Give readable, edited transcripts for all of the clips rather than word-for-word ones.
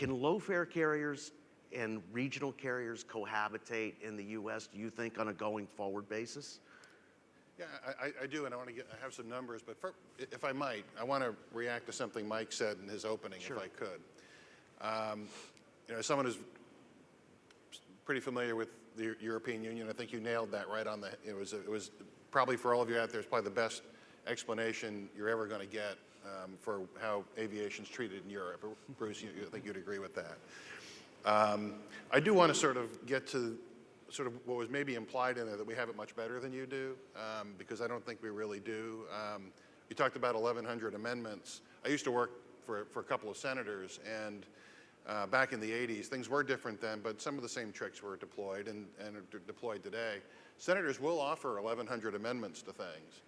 Can low-fare carriers and regional carriers cohabitate in the U.S., do you think, on a going forward basis? Yeah, I do, and I have some numbers, but if I might, I want to react to something Mike said in his opening, Sure. if I could. As someone who's pretty familiar with the European Union, I think you nailed that right on the, it was probably for all of you out there, it's probably the best explanation you're ever going to get for how aviation's treated in Europe. Bruce, I think you'd agree with that. I do want to sort of get to sort of what was maybe implied in there, that we have it much better than you do, because I don't think we really do. You talked about 1,100 amendments. I used to work for a couple of senators, and back in the 80s, things were different then, but some of the same tricks were deployed and are deployed today. Senators will offer 1,100 amendments to things.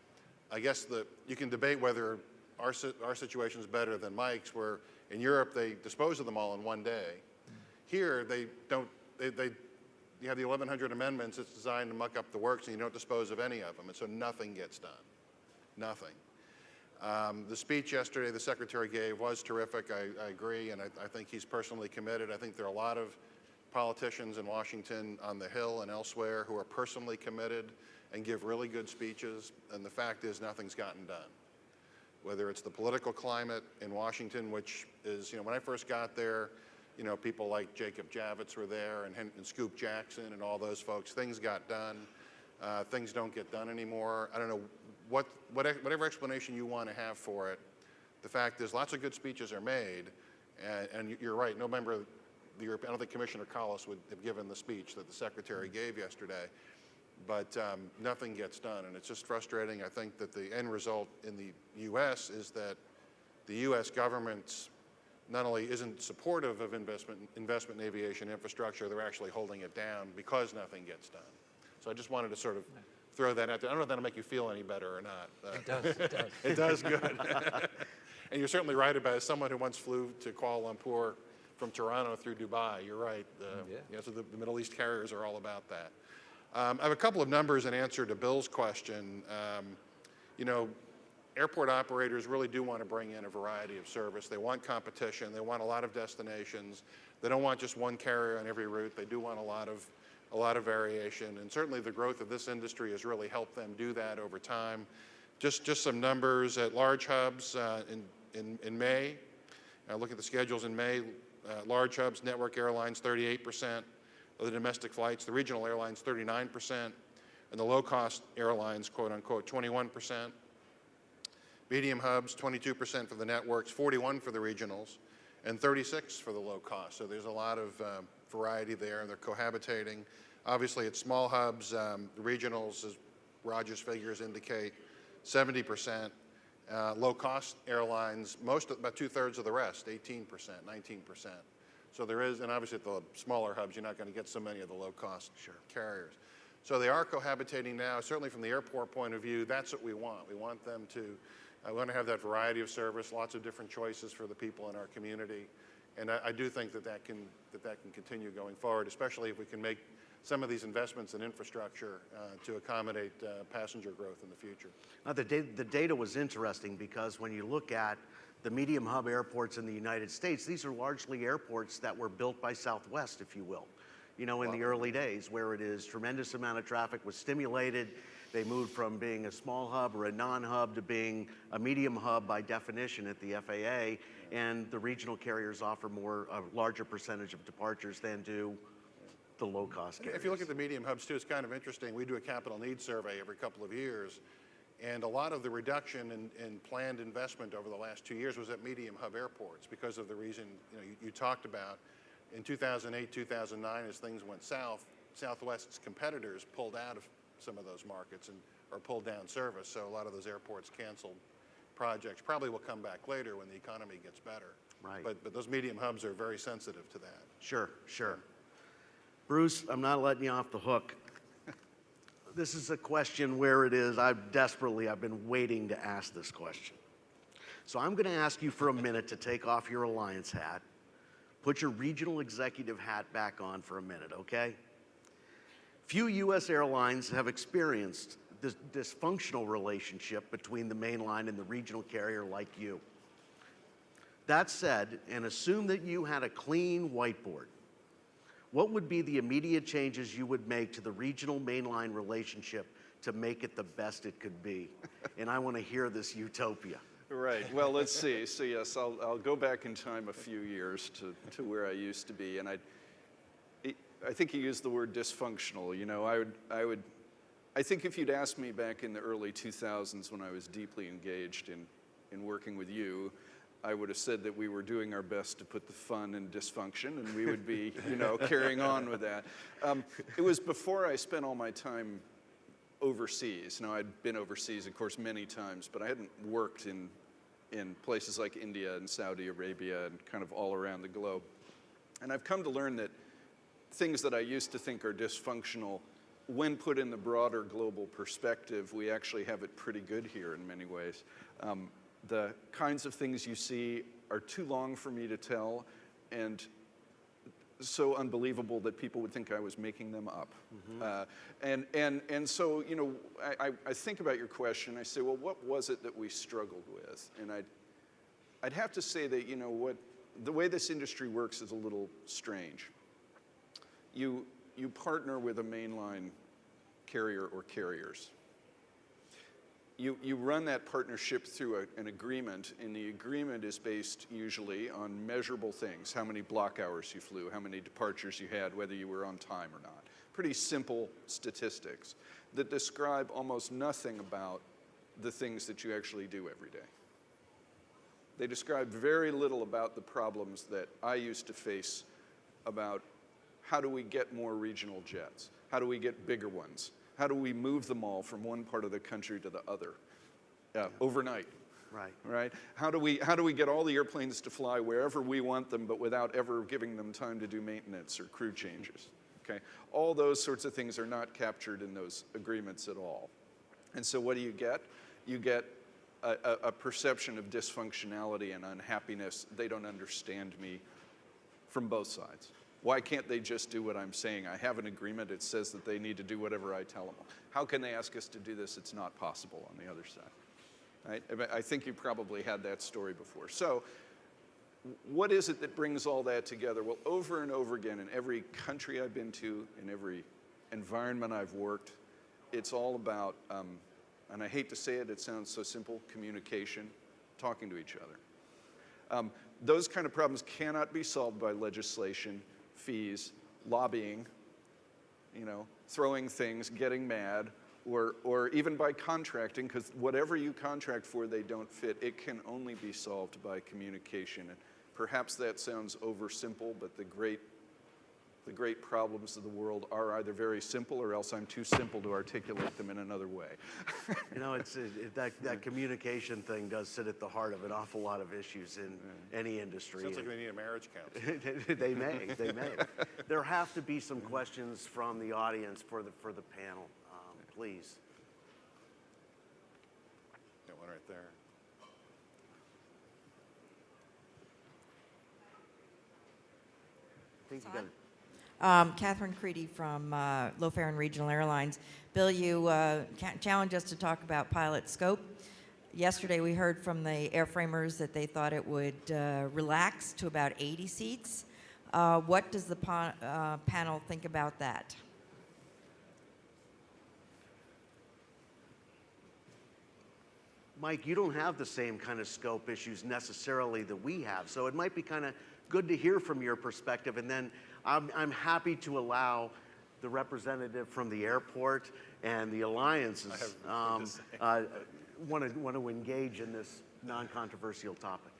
I guess you can debate whether our situation is better than Mike's, where in Europe they dispose of them all in one day. Here they don't. You have the 1,100 amendments. It's designed to muck up the works, and you don't dispose of any of them, and so nothing gets done. Nothing. The speech yesterday the Secretary gave was terrific. I agree, and I think he's personally committed. I think there are a lot of politicians in Washington, on the Hill and elsewhere, who are personally committed and give really good speeches, and the fact is nothing's gotten done. Whether it's the political climate in Washington, which is, when I first got there, people like Jacob Javits were there, and Scoop Jackson and all those folks. Things got done. Things don't get done anymore. I don't know whatever explanation you want to have for it. The fact is, lots of good speeches are made, and you're right. No member of the Europe, I don't think Commissioner Collis would have given the speech that the Secretary gave yesterday, but nothing gets done, and it's just frustrating. I think that the end result in the U.S. is that the U.S. government's not only isn't supportive of investment in aviation infrastructure, they're actually holding it down because nothing gets done. So I just wanted to sort of throw that out there. I don't know if that'll make you feel any better or not. It does, it does. It does, good. And you're certainly right about it. As someone who once flew to Kuala Lumpur from Toronto through Dubai, you're right. So the Middle East carriers are all about that. I have a couple of numbers in answer to Bill's question. Airport operators really do want to bring in a variety of service. They want competition. They want a lot of destinations. They don't want just one carrier on every route. They do want a lot of variation. And certainly the growth of this industry has really helped them do that over time. Just some numbers at large hubs in May. Look at the schedules in May. Large hubs, network airlines, 38% of the domestic flights. The regional airlines, 39%. And the low-cost airlines, quote unquote, 21%. Medium hubs, 22% for the networks, 41% for the regionals, and 36% for the low cost. So there's a lot of variety there, and they're cohabitating. Obviously, at small hubs, the regionals, as Roger's figures indicate, 70%. Low-cost airlines, about two-thirds of the rest, 18%, 19%. So there is, and obviously at the smaller hubs, you're not going to get so many of the low-cost carriers. So they are cohabitating now. Certainly from the airport point of view, that's what we want. We want them to, we want to have that variety of service, lots of different choices for the people in our community. And I do think that can continue going forward, especially if we can make some of these investments in infrastructure to accommodate passenger growth in the future. Now, the data was interesting because when you look at the medium hub airports in the United States, these are largely airports that were built by Southwest, if you will. In the early days, where it is tremendous amount of traffic was stimulated. They moved from being a small hub or a non-hub to being a medium hub by definition at the FAA, and the regional carriers offer a larger percentage of departures than do the low-cost carriers. If you look at the medium hubs too, it's kind of interesting. We do a capital needs survey every couple of years, and a lot of the reduction in planned investment over the last 2 years was at medium hub airports because of the reason you talked about. In 2008, 2009, as things went south, Southwest's competitors pulled out of some of those markets or pulled down service. So a lot of those airports canceled projects. Probably will come back later when the economy gets better. Right. But those medium hubs are very sensitive to that. Sure. Bruce, I'm not letting you off the hook. This is a question where it is, I've been waiting to ask this question. So I'm going to ask you for a minute to take off your Alliance hat. Put your regional executive hat back on for a minute, okay? Few U.S. airlines have experienced this dysfunctional relationship between the mainline and the regional carrier like you. That said, and assume that you had a clean whiteboard, what would be the immediate changes you would make to the regional mainline relationship to make it the best it could be? And I want to hear this utopia. Right. Well, let's see. So yes, I'll go back in time a few years to where I used to be, and I think you used the word dysfunctional. You know, I think if you'd asked me back in the early 2000s when I was deeply engaged in working with you, I would have said that we were doing our best to put the fun in dysfunction, and we would be, you know, carrying on with that. It was before I spent all my time overseas. Now, I'd been overseas, of course, many times, but I hadn't worked in places like India and Saudi Arabia and kind of all around the globe. And I've come to learn that things that I used to think are dysfunctional, when put in the broader global perspective, we actually have it pretty good here in many ways. The kinds of things you see are too long for me to tell, and so unbelievable that people would think I was making them up. And so, you know, I think about your question. I say, well, what was it that we struggled with? And I'd have to say that, you know, the way this industry works is a little strange. You partner with a mainline carrier or carriers. You run that partnership through an agreement, and the agreement is based usually on measurable things: how many block hours you flew, how many departures you had, whether you were on time or not. Pretty simple statistics that describe almost nothing about the things that you actually do every day. They describe very little about the problems that I used to face about how do we get more regional jets? How do we get bigger ones? How do we move them all from one part of the country to the other overnight? Right? How do we get all the airplanes to fly wherever we want them, but without ever giving them time to do maintenance or crew changes? Okay? All those sorts of things are not captured in those agreements at all. And so what do you get? You get a perception of dysfunctionality and unhappiness. They don't understand me from both sides. Why can't they just do what I'm saying? I have an agreement. It says that they need to do whatever I tell them. How can they ask us to do this? It's not possible on the other side. Right? I think you probably had that story before. So what is it that brings all that together? Well, over and over again, in every country I've been to, in every environment I've worked, it's all about, and I hate to say it, it sounds so simple, communication, talking to each other. Those kind of problems cannot be solved by legislation, fees, lobbying, you know, throwing things, getting mad, or even by contracting, because whatever you contract for, they don't fit. It can only be solved by communication. And perhaps that sounds oversimple, but the great problems of the world are either very simple or else I'm too simple to articulate them in another way. You know, that communication thing does sit at the heart of an awful lot of issues in any industry. Sounds like they need a marriage counselor. They may. There have to be some questions from the audience for the panel, please. Got one right there. I think you got it. Catherine Creedy from Low Fare and Regional Airlines. Bill, you challenged us to talk about pilot scope. Yesterday we heard from the airframers that they thought it would relax to about 80 seats. What does the panel think about that? Mike, you don't have the same kind of scope issues necessarily that we have, so it might be kind of good to hear from your perspective, and then I'm happy to allow the representative from the airport and the alliances want to engage in this non-controversial topic.